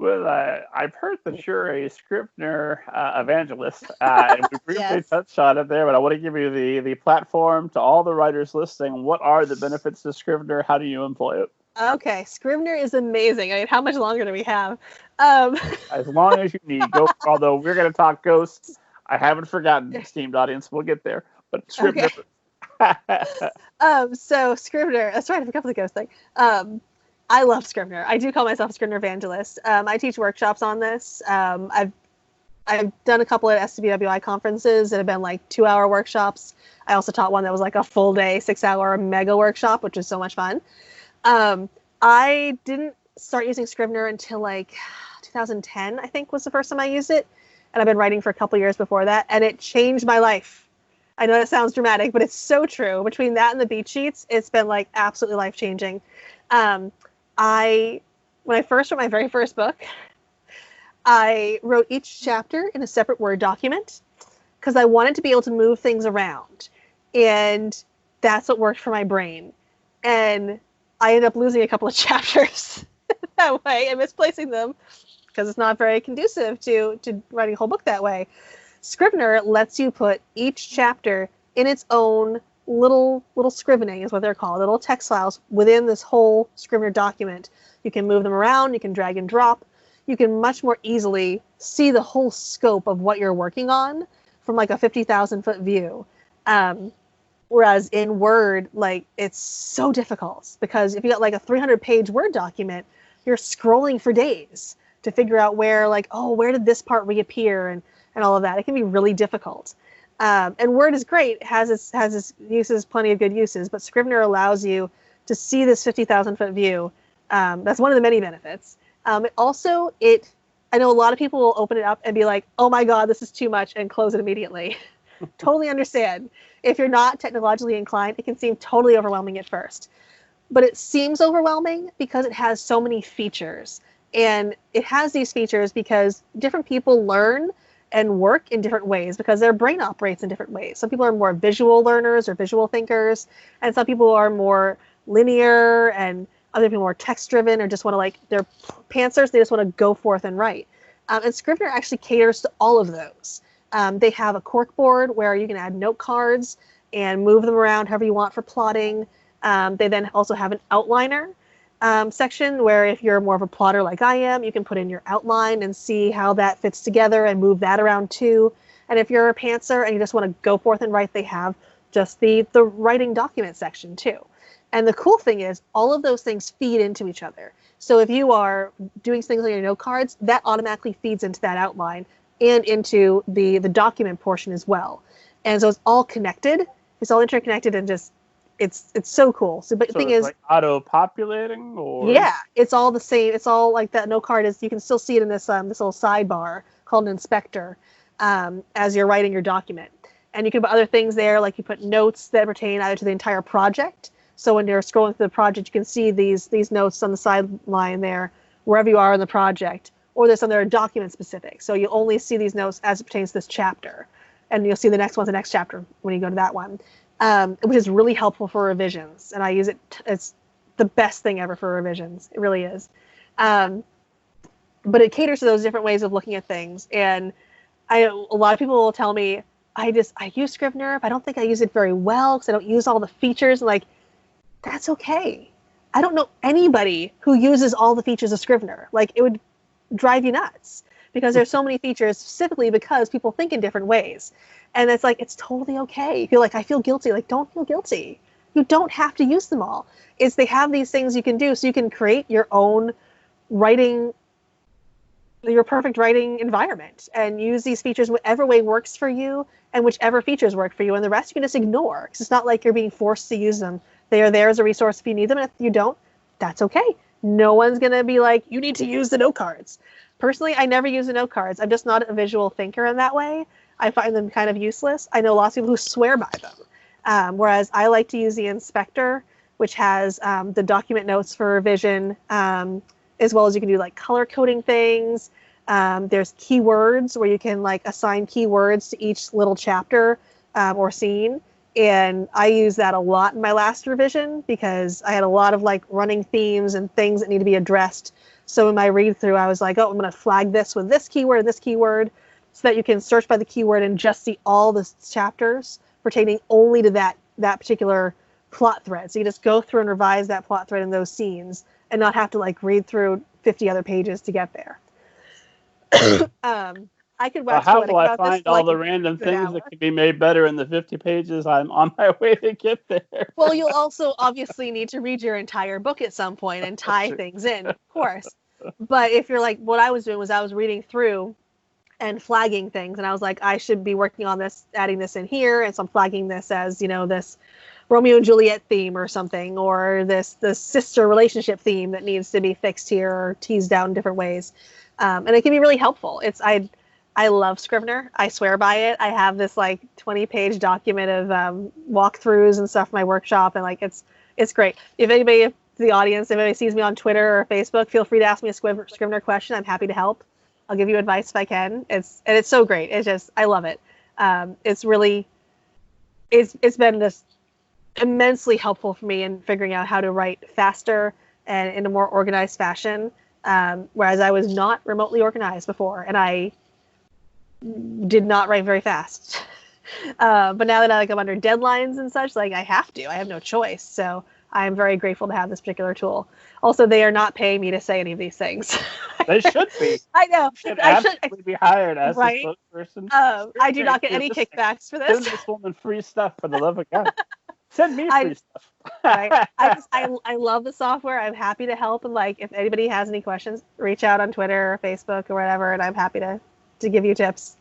Well, I've heard that you're a Scrivener evangelist, and we briefly Yes. touched on it there, but I want to give you the platform to all the writers listening. What are the benefits to Scrivener? How do you employ it? Okay, Scrivener is amazing. I mean, how much longer do we have? Um, As long as you need. Go. Although we're going to talk ghosts, I haven't forgotten, esteemed audience. We'll get there. But Scrivener. Okay. So Scrivener, that's right, I forgot the ghost thing. I love Scrivener. I do call myself a Scrivener evangelist. I teach workshops on this. I've done a couple at SWWI conferences that have been like 2-hour workshops. I also taught one that was like a full day, 6-hour mega workshop, which was so much fun. I didn't start using Scrivener until like 2010, I think was the first time I used it. And I've been writing for a couple years before that, and it changed my life. I know that sounds dramatic, but it's so true. Between that and the beat sheets, it's been like absolutely life-changing. When I first wrote my very first book, I wrote each chapter in a separate Word document because I wanted to be able to move things around. And that's what worked for my brain. And I ended up losing a couple of chapters that way and misplacing them because it's not very conducive to writing a whole book that way. Scrivener lets you put each chapter in its own little scrivening, is what they're called, little text files within this whole Scrivener document. You can move them around, you can drag and drop. You can much more easily see the whole scope of what you're working on from like a 50,000-foot view. Whereas in Word, like, it's so difficult because if you got like a 300-page Word document, you're scrolling for days to figure out where, like, oh, where did this part reappear and all of that. It can be really difficult. And Word is great. It has its uses, plenty of good uses, but Scrivener allows you to see this 50,000-foot view. That's one of the many benefits. I know a lot of people will open it up and be like, oh my God, this is too much, and close it immediately. Totally understand. If you're not technologically inclined, it can seem totally overwhelming at first. But it seems overwhelming because it has so many features. And it has these features because different people learn and work in different ways because their brain operates in different ways. Some people are more visual learners or visual thinkers, and some people are more linear, and other people are text-driven or just want to, like, they're pantsers, they just want to go forth and write. And Scrivener actually caters to all of those. They have a cork board where you can add note cards and move them around however you want for plotting. They then also have an outliner section where if you're more of a plotter like I am, you can put in your outline and see how that fits together and move that around too. And if you're a pantser and you just want to go forth and write, they have just the writing document section too. And the cool thing is all of those things feed into each other. So if you are doing things on your note cards, that automatically feeds into that outline and into the document portion as well. And so it's all connected. It's all interconnected and just it's so cool. So, but the thing is, like auto-populating, or yeah, it's all the same. It's all like that note card is. You can still see it in this this little sidebar called an inspector as you're writing your document. And you can put other things there, like you put notes that pertain either to the entire project. So when you're scrolling through the project, you can see these notes on the sideline there, wherever you are in the project, or there's some that are document specific. So you only see these notes as it pertains to this chapter, and you'll see the next one's the next chapter when you go to that one, which is really helpful for revisions. And I use it; it's the best thing ever for revisions. It really is. But it caters to those different ways of looking at things. And a lot of people will tell me, I use Scrivener, but I don't think I use it very well because I don't use all the features. And like, that's okay. I don't know anybody who uses all the features of Scrivener. Like, it would drive you nuts because there's so many features specifically because people think in different ways. And it's like, it's totally okay. You feel like, I feel guilty. Like, don't feel guilty. You don't have to use them all. They have these things you can do so you can create your own writing, your perfect writing environment and use these features whatever way works for you and whichever features work for you. And the rest you can just ignore because it's not like you're being forced to use them. They are there as a resource if you need them, and if you don't, that's okay. No one's going to be like, you need to use the note cards. Personally, I never use the note cards. I'm just not a visual thinker in that way. I find them kind of useless. I know lots of people who swear by them, whereas I like to use the inspector, which has the document notes for revision, as well as you can do like color coding things. There's keywords where you can like assign keywords to each little chapter or scene. And I use that a lot in my last revision because I had a lot of like running themes and things that need to be addressed. So in my read through, I was like, oh, I'm going to flag this with this keyword, so that you can search by the keyword and just see all the chapters pertaining only to that particular plot thread. So you just go through and revise that plot thread in those scenes and not have to like read through 50 other pages to get there. I could wax how poetic will I about this find for, all like, the a random good things hour. that can be made better in the 50 pages? I'm on my way to get there. Well, you'll also obviously need to read your entire book at some point and tie Sure. things in, of course. But if you're like, what I was doing was I was reading through and flagging things, and I was like, I should be working on this, adding this in here, and so I'm flagging this as, you know, this Romeo and Juliet theme or something, or the sister relationship theme that needs to be fixed here or teased out in different ways. And it can be really helpful. I love Scrivener. I swear by it. I have this like 20-page document of walkthroughs and stuff for my workshop, and like it's great. If the audience, if anybody sees me on Twitter or Facebook, feel free to ask me a Scrivener question. I'm happy to help. I'll give you advice if I can. It's so great. It's just, I love it. It's been this immensely helpful for me in figuring out how to write faster and in a more organized fashion. Whereas I was not remotely organized before, and I did not write very fast. But now that I'm under deadlines and such, like I have no choice. So I'm very grateful to have this particular tool. Also, they are not paying me to say any of these things. They should be. I know. I should be hired as right? a spokesperson. I do not get any kickbacks for this. Send this woman free stuff, for the love of God. Send me free stuff. Right. I love the software. I'm happy to help, and like if anybody has any questions, reach out on Twitter or Facebook or whatever, and I'm happy to give you tips.